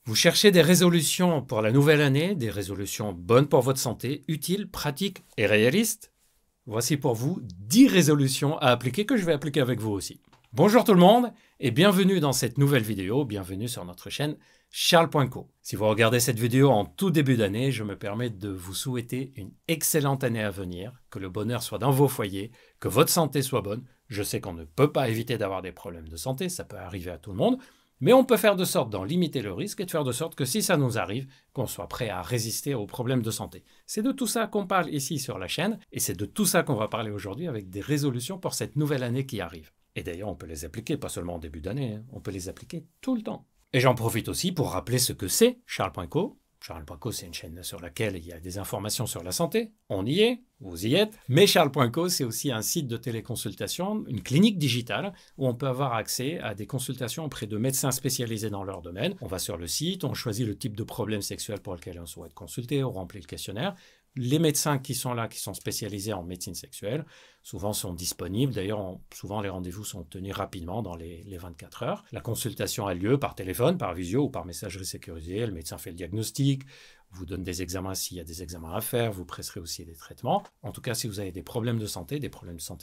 Vous cherchez des résolutions pour la nouvelle année, des résolutions bonnes pour votre santé, utiles, pratiques et réalistes? Voici pour vous 10 résolutions à appliquer que je vais appliquer avec vous aussi. Bonjour tout le monde et bienvenue dans cette nouvelle vidéo, bienvenue sur notre chaîne Charles.co. Si vous regardez cette vidéo en tout début d'année, je me permets de vous souhaiter une excellente année à venir, que le bonheur soit dans vos foyers, que votre santé soit bonne. Je sais qu'on ne peut pas éviter d'avoir des problèmes de santé, ça peut arriver à tout le monde, mais on peut faire de sorte d'en limiter le risque et de faire de sorte que si ça nous arrive, qu'on soit prêt à résister aux problèmes de santé. C'est de tout ça qu'on parle ici sur la chaîne et c'est de tout ça qu'on va parler aujourd'hui avec des résolutions pour cette nouvelle année qui arrive. Et d'ailleurs, on peut les appliquer, pas seulement en début d'année, on peut les appliquer tout le temps. Et j'en profite aussi pour rappeler ce que c'est Charles.co. Charles.co, c'est une chaîne sur laquelle il y a des informations sur la santé. On y est, vous y êtes. Mais Charles.co, c'est aussi un site de téléconsultation, une clinique digitale où on peut avoir accès à des consultations auprès de médecins spécialisés dans leur domaine. On va sur le site, on choisit le type de problème sexuel pour lequel on souhaite consulter, on remplit le questionnaire. Les médecins qui sont là, qui sont spécialisés en médecine sexuelle, souvent sont disponibles. D'ailleurs, souvent les rendez-vous sont tenus rapidement dans les 24 heures. La consultation a lieu par téléphone, par visio ou par messagerie sécurisée. Le médecin fait le diagnostic, vous donne des examens s'il y a des examens à faire, vous presserez aussi des traitements. En tout cas, si vous avez des problèmes de santé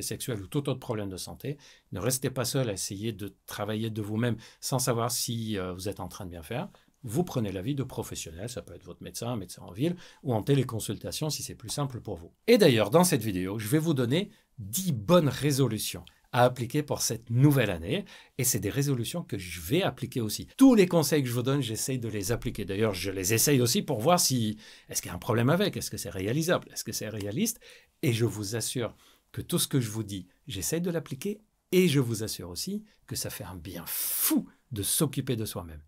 sexuelle ou tout autre problème de santé, ne restez pas seul à essayer de travailler de vous-même sans savoir si vous êtes en train de bien faire. Vous prenez l'avis de professionnels, ça peut être votre médecin, un médecin en ville, ou en téléconsultation si c'est plus simple pour vous. Et d'ailleurs, dans cette vidéo, je vais vous donner 10 bonnes résolutions à appliquer pour cette nouvelle année. Et c'est des résolutions que je vais appliquer aussi. Tous les conseils que je vous donne, j'essaye de les appliquer. D'ailleurs, je les essaye aussi pour voir si est-ce qu'il y a un problème avec, est-ce que c'est réalisable, est-ce que c'est réaliste. Et je vous assure que tout ce que je vous dis, j'essaye de l'appliquer. Et je vous assure aussi que ça fait un bien fou de s'occuper de soi-même.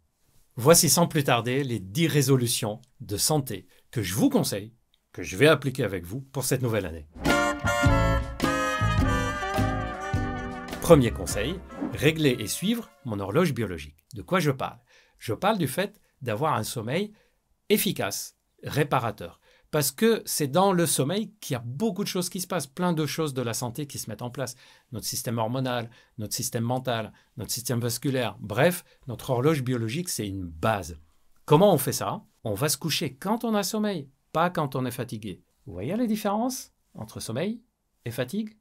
Voici sans plus tarder les 10 résolutions de santé que je vous conseille, que je vais appliquer avec vous pour cette nouvelle année. Premier conseil, régler et suivre mon horloge biologique. De quoi je parle? Je parle du fait d'avoir un sommeil efficace, réparateur. Parce que c'est dans le sommeil qu'il y a beaucoup de choses qui se passent, plein de choses de la santé qui se mettent en place. Notre système hormonal, notre système mental, notre système vasculaire. Bref, notre horloge biologique, c'est une base. Comment on fait ça? On va se coucher quand on a sommeil, pas quand on est fatigué. Vous voyez la différence entre sommeil et fatigue?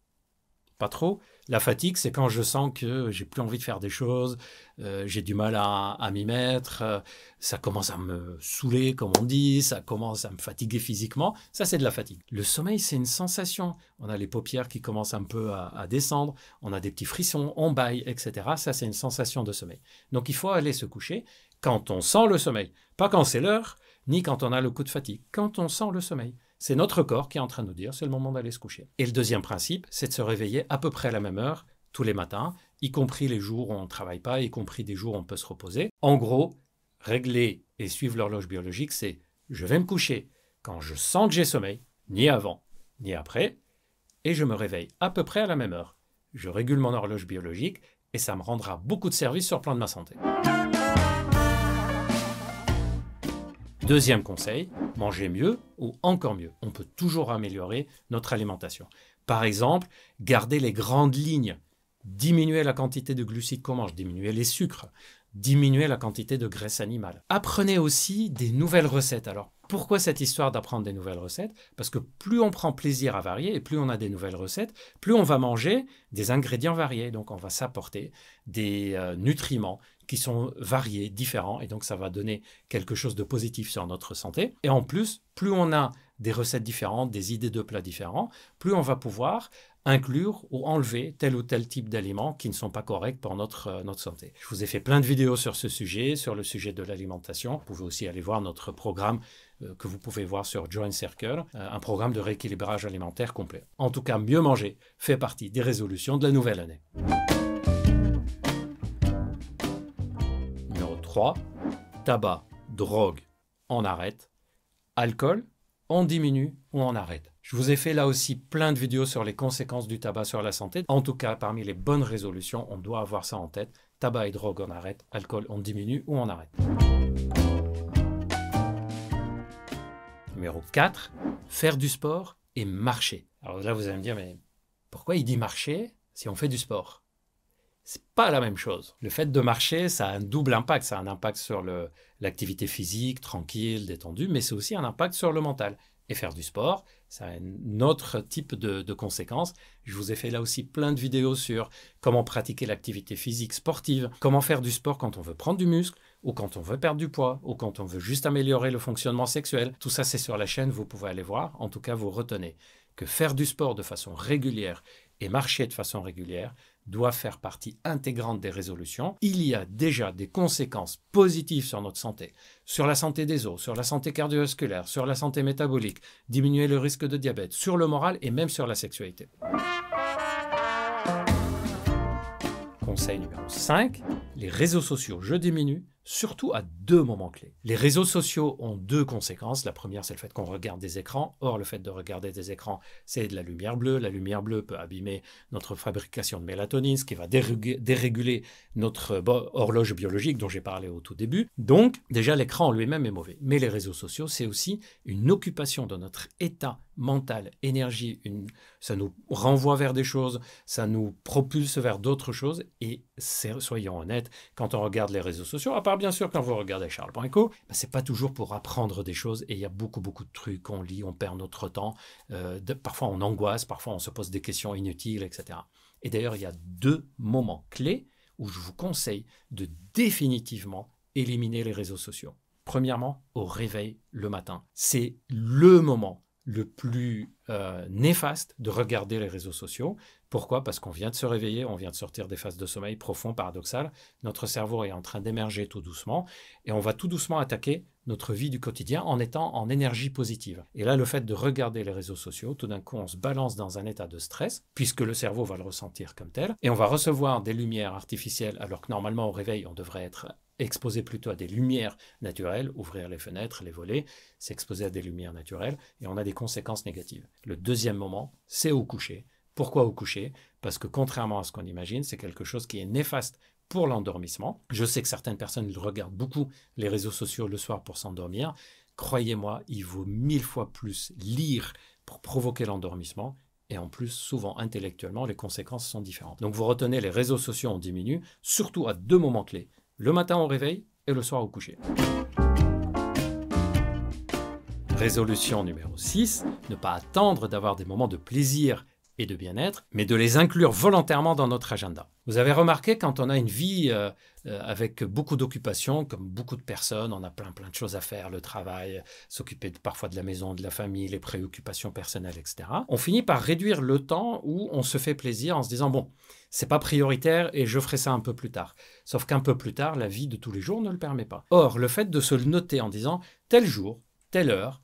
Pas trop. La fatigue, c'est quand je sens que j'ai plus envie de faire des choses, j'ai du mal à m'y mettre, ça commence à me saouler, comme on dit, ça commence à me fatiguer physiquement. Ça, c'est de la fatigue. Le sommeil, c'est une sensation. On a les paupières qui commencent un peu à descendre, on a des petits frissons, on bâille, etc. Ça, c'est une sensation de sommeil. Donc, il faut aller se coucher quand on sent le sommeil. Pas quand c'est l'heure, ni quand on a le coup de fatigue. Quand on sent le sommeil. C'est notre corps qui est en train de nous dire c'est le moment d'aller se coucher. Et le deuxième principe, c'est de se réveiller à peu près à la même heure tous les matins, y compris les jours où on ne travaille pas, y compris des jours où on peut se reposer. En gros, régler et suivre l'horloge biologique, c'est je vais me coucher quand je sens que j'ai sommeil, ni avant, ni après, et je me réveille à peu près à la même heure. Je régule mon horloge biologique et ça me rendra beaucoup de service sur le plan de ma santé. Deuxième conseil, manger mieux ou encore mieux. On peut toujours améliorer notre alimentation. Par exemple, garder les grandes lignes, diminuer la quantité de glucides qu'on mange, diminuer les sucres, diminuer la quantité de graisse animale. Apprenez aussi des nouvelles recettes. Alors, pourquoi cette histoire d'apprendre des nouvelles recettes? Parce que plus on prend plaisir à varier et plus on a des nouvelles recettes, plus on va manger des ingrédients variés. Donc, on va s'apporter des nutriments qui sont variés, différents, et donc ça va donner quelque chose de positif sur notre santé. Et en plus, plus on a des recettes différentes, des idées de plats différents, plus on va pouvoir inclure ou enlever tel ou tel type d'aliments qui ne sont pas corrects pour notre santé. Je vous ai fait plein de vidéos sur ce sujet, sur le sujet de l'alimentation. Vous pouvez aussi aller voir notre programme que vous pouvez voir sur Join Circle, un programme de rééquilibrage alimentaire complet. En tout cas, mieux manger fait partie des résolutions de la nouvelle année. Numéro 3, tabac, drogue, on arrête. Alcool, on diminue ou on arrête. Je vous ai fait là aussi plein de vidéos sur les conséquences du tabac sur la santé. En tout cas, parmi les bonnes résolutions, on doit avoir ça en tête. Tabac et drogue, on arrête. Alcool, on diminue ou on arrête. Numéro 4, faire du sport et marcher. Alors là, vous allez me dire, mais pourquoi il dit marcher si on fait du sport? c'est pas la même chose. Le fait de marcher, ça a un double impact. Ça a un impact sur l'activité physique, tranquille, détendue, mais c'est aussi un impact sur le mental. Et faire du sport, ça a un autre type de conséquences. Je vous ai fait là aussi plein de vidéos sur comment pratiquer l'activité physique sportive, comment faire du sport quand on veut prendre du muscle, ou quand on veut perdre du poids, ou quand on veut juste améliorer le fonctionnement sexuel. Tout ça, c'est sur la chaîne, vous pouvez aller voir. En tout cas, vous retenez que faire du sport de façon régulière et marcher de façon régulière doit faire partie intégrante des résolutions. Il y a déjà des conséquences positives sur notre santé, sur la santé des os, sur la santé cardiovasculaire, sur la santé métabolique, diminuer le risque de diabète, sur le moral et même sur la sexualité. Conseil numéro 5, les réseaux sociaux, je diminue, surtout à 2 moments clés. Les réseaux sociaux ont 2 conséquences. La première, c'est le fait qu'on regarde des écrans. Or, le fait de regarder des écrans, c'est de la lumière bleue. La lumière bleue peut abîmer notre fabrication de mélatonine, ce qui va déréguler notre horloge biologique dont j'ai parlé au tout début. Donc, déjà, l'écran en lui-même est mauvais. Mais les réseaux sociaux, c'est aussi une occupation de notre état mental, énergie. Ça nous renvoie vers des choses, ça nous propulse vers d'autres choses. Et soyons honnêtes, quand on regarde les réseaux sociaux, à part bien sûr quand vous regardez Charles.co, c'est pas toujours pour apprendre des choses et il y a beaucoup de trucs, on lit, on perd notre temps, parfois on angoisse, parfois on se pose des questions inutiles, etc. Et d'ailleurs, il y a 2 moments clés où je vous conseille de définitivement éliminer les réseaux sociaux. Premièrement, au réveil le matin. C'est le moment le plus néfaste de regarder les réseaux sociaux. Pourquoi? Parce qu'on vient de se réveiller, on vient de sortir des phases de sommeil profond, paradoxal. Notre cerveau est en train d'émerger tout doucement et on va tout doucement attaquer notre vie du quotidien en étant en énergie positive. Et là, le fait de regarder les réseaux sociaux, tout d'un coup, on se balance dans un état de stress, puisque le cerveau va le ressentir comme tel, et on va recevoir des lumières artificielles, alors que normalement, au réveil, on devrait être exposé plutôt à des lumières naturelles, ouvrir les fenêtres, les volets, s'exposer à des lumières naturelles, et on a des conséquences négatives. Le deuxième moment, c'est au coucher. Pourquoi au coucher? Parce que contrairement à ce qu'on imagine, c'est quelque chose qui est néfaste pour l'endormissement. Je sais que certaines personnes regardent beaucoup les réseaux sociaux le soir pour s'endormir. Croyez-moi, il vaut 1000 fois plus lire pour provoquer l'endormissement. Et en plus, souvent intellectuellement, les conséquences sont différentes. Donc vous retenez, les réseaux sociaux ont diminué, surtout à 2 moments clés. Le matin au réveil et le soir au coucher. Résolution numéro 6, ne pas attendre d'avoir des moments de plaisir et de bien-être, mais de les inclure volontairement dans notre agenda. Vous avez remarqué, quand on a une vie avec beaucoup d'occupations, comme beaucoup de personnes, on a plein de choses à faire, le travail, s'occuper parfois de la maison, de la famille, les préoccupations personnelles, etc. On finit par réduire le temps où on se fait plaisir en se disant « bon, c'est pas prioritaire et je ferai ça un peu plus tard ». Sauf qu'un peu plus tard, la vie de tous les jours ne le permet pas. Or, le fait de se le noter en disant « tel jour, telle heure,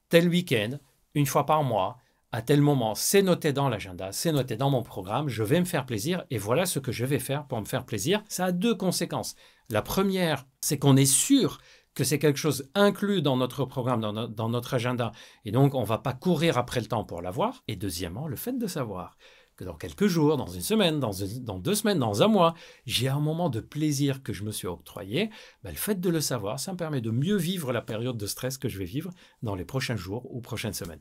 tel week-end, une fois par mois », à tel moment, c'est noté dans l'agenda, c'est noté dans mon programme, je vais me faire plaisir et voilà ce que je vais faire pour me faire plaisir. Ça a 2 conséquences. La première, c'est qu'on est sûr que c'est quelque chose inclus dans notre programme, dans notre agenda, et donc on ne va pas courir après le temps pour l'avoir. Et deuxièmement, le fait de savoir que dans quelques jours, dans une semaine, dans 2 semaines, dans un mois, j'ai un moment de plaisir que je me suis octroyé, le fait de le savoir, ça me permet de mieux vivre la période de stress que je vais vivre dans les prochains jours ou prochaines semaines.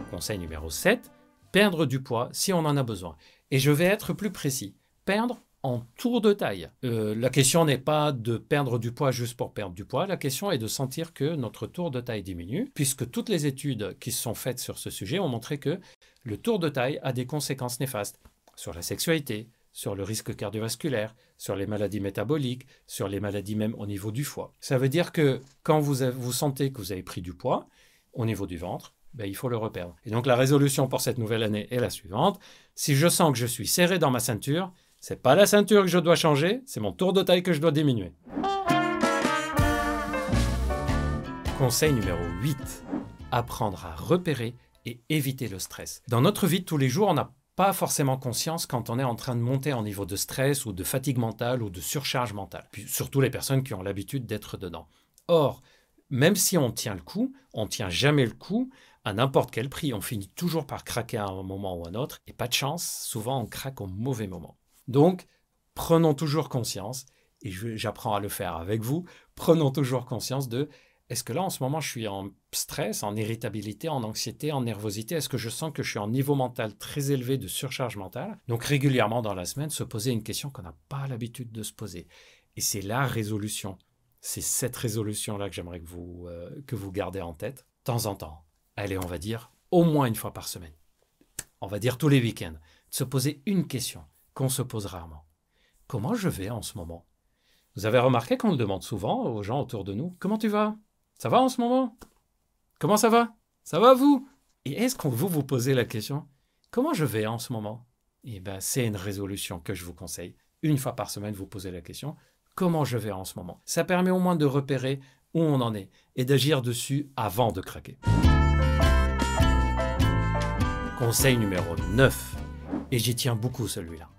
Conseil numéro 7, perdre du poids si on en a besoin. Et je vais être plus précis, perdre en tour de taille. La question n'est pas de perdre du poids juste pour perdre du poids, la question est de sentir que notre tour de taille diminue, puisque toutes les études qui sont faites sur ce sujet ont montré que le tour de taille a des conséquences néfastes sur la sexualité, sur le risque cardiovasculaire, sur les maladies métaboliques, sur les maladies même au niveau du foie. Ça veut dire que quand vous sentez que vous avez pris du poids au niveau du ventre, il faut le reperdre. Et donc la résolution pour cette nouvelle année est la suivante. Si je sens que je suis serré dans ma ceinture, c'est pas la ceinture que je dois changer, c'est mon tour de taille que je dois diminuer. Conseil numéro 8. Apprendre à repérer et éviter le stress. Dans notre vie de tous les jours, on n'a pas forcément conscience quand on est en train de monter en niveau de stress ou de fatigue mentale ou de surcharge mentale. Puis surtout les personnes qui ont l'habitude d'être dedans. Or, même si on tient le coup, on ne tient jamais le coup à n'importe quel prix. On finit toujours par craquer à un moment ou à un autre. Et pas de chance, souvent on craque au mauvais moment. Donc, prenons toujours conscience, et j'apprends à le faire avec vous, prenons toujours conscience de est-ce que là, en ce moment, je suis en stress, en irritabilité, en anxiété, en nervosité? Est-ce que je sens que je suis en niveau mental très élevé de surcharge mentale? Donc régulièrement dans la semaine, se poser une question qu'on n'a pas l'habitude de se poser. Et c'est la résolution. C'est cette résolution-là que j'aimerais que vous gardez en tête. De temps en temps, allez, on va dire au moins une fois par semaine. On va dire tous les week-ends. De se poser une question qu'on se pose rarement. Comment je vais en ce moment? Vous avez remarqué qu'on le demande souvent aux gens autour de nous. Comment tu vas? Ça va en ce moment? Comment ça va? Ça va vous? Et est-ce qu'on vous posez la question? Comment je vais en ce moment? Eh bien, c'est une résolution que je vous conseille. Une fois par semaine, vous posez la question. Comment je vais en ce moment? Ça permet au moins de repérer où on en est et d'agir dessus avant de craquer. Conseil numéro 9. Et j'y tiens beaucoup celui-là.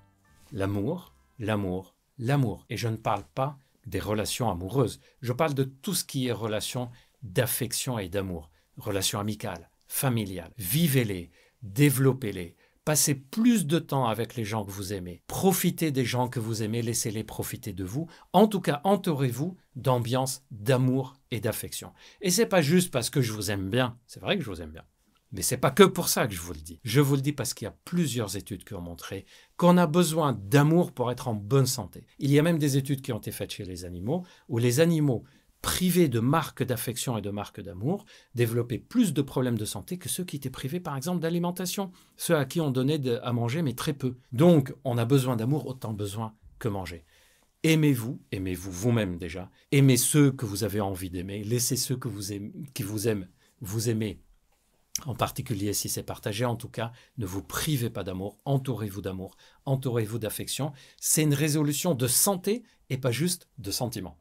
L'amour, l'amour, l'amour. Et je ne parle pas des relations amoureuses. Je parle de tout ce qui est relations d'affection et d'amour. Relations amicales, familiales. Vivez-les, développez-les. Passez plus de temps avec les gens que vous aimez. Profitez des gens que vous aimez, laissez-les profiter de vous. En tout cas, entourez-vous d'ambiance, d'amour et d'affection. Et c'est pas juste parce que je vous aime bien. C'est vrai que je vous aime bien. Mais ce n'est pas que pour ça que je vous le dis. Je vous le dis parce qu'il y a plusieurs études qui ont montré qu'on a besoin d'amour pour être en bonne santé. Il y a même des études qui ont été faites chez les animaux, où les animaux privés de marques d'affection et de marques d'amour développaient plus de problèmes de santé que ceux qui étaient privés, par exemple, d'alimentation. Ceux à qui on donnait à manger, mais très peu. Donc, on a besoin d'amour, autant besoin que manger. Aimez-vous vous-même déjà. Aimez ceux que vous avez envie d'aimer. Laissez ceux qui vous aiment, vous aimer. En particulier si c'est partagé, en tout cas, ne vous privez pas d'amour, entourez-vous d'affection. C'est une résolution de santé et pas juste de sentiment.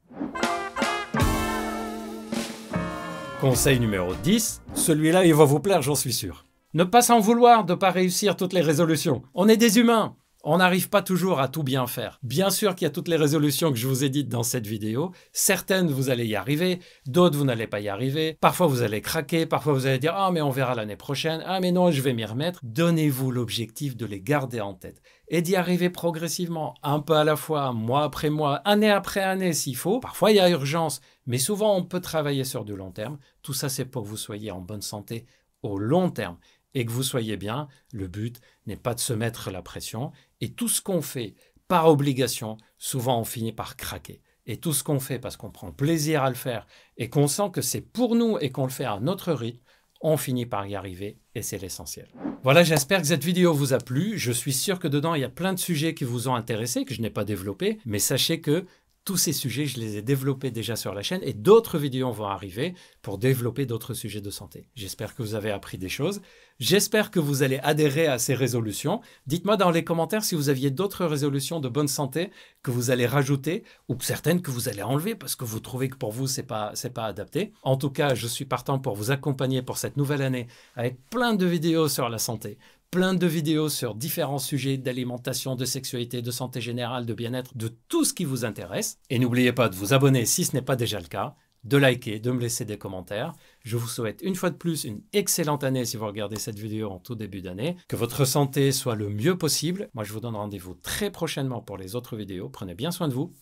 Conseil numéro 10, celui-là il va vous plaire, j'en suis sûr. Ne pas s'en vouloir de ne pas réussir toutes les résolutions. On est des humains. On n'arrive pas toujours à tout bien faire. Bien sûr qu'il y a toutes les résolutions que je vous ai dites dans cette vidéo. Certaines, vous allez y arriver. D'autres, vous n'allez pas y arriver. Parfois, vous allez craquer. Parfois, vous allez dire « Ah, mais on verra l'année prochaine. Ah, mais non, je vais m'y remettre. » Donnez-vous l'objectif de les garder en tête et d'y arriver progressivement, un peu à la fois, mois après mois, année après année s'il faut. Parfois, il y a urgence, mais souvent, on peut travailler sur du long terme. Tout ça, c'est pour que vous soyez en bonne santé au long terme. Et que vous soyez bien, le but n'est pas de se mettre la pression. Et tout ce qu'on fait par obligation, souvent on finit par craquer. Et tout ce qu'on fait parce qu'on prend plaisir à le faire et qu'on sent que c'est pour nous et qu'on le fait à notre rythme, on finit par y arriver et c'est l'essentiel. Voilà, j'espère que cette vidéo vous a plu. Je suis sûr que dedans, il y a plein de sujets qui vous ont intéressé, que je n'ai pas développés. Mais sachez que tous ces sujets, je les ai développés déjà sur la chaîne et d'autres vidéos vont arriver pour développer d'autres sujets de santé. J'espère que vous avez appris des choses. J'espère que vous allez adhérer à ces résolutions. Dites-moi dans les commentaires si vous aviez d'autres résolutions de bonne santé que vous allez rajouter ou certaines que vous allez enlever parce que vous trouvez que pour vous, c'est pas adapté. En tout cas, je suis partant pour vous accompagner pour cette nouvelle année avec plein de vidéos sur la santé. Plein de vidéos sur différents sujets d'alimentation, de sexualité, de santé générale, de bien-être, de tout ce qui vous intéresse. Et n'oubliez pas de vous abonner si ce n'est pas déjà le cas, de liker, de me laisser des commentaires. Je vous souhaite une fois de plus une excellente année si vous regardez cette vidéo en tout début d'année. Que votre santé soit le mieux possible. Moi, je vous donne rendez-vous très prochainement pour les autres vidéos. Prenez bien soin de vous.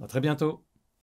À très bientôt.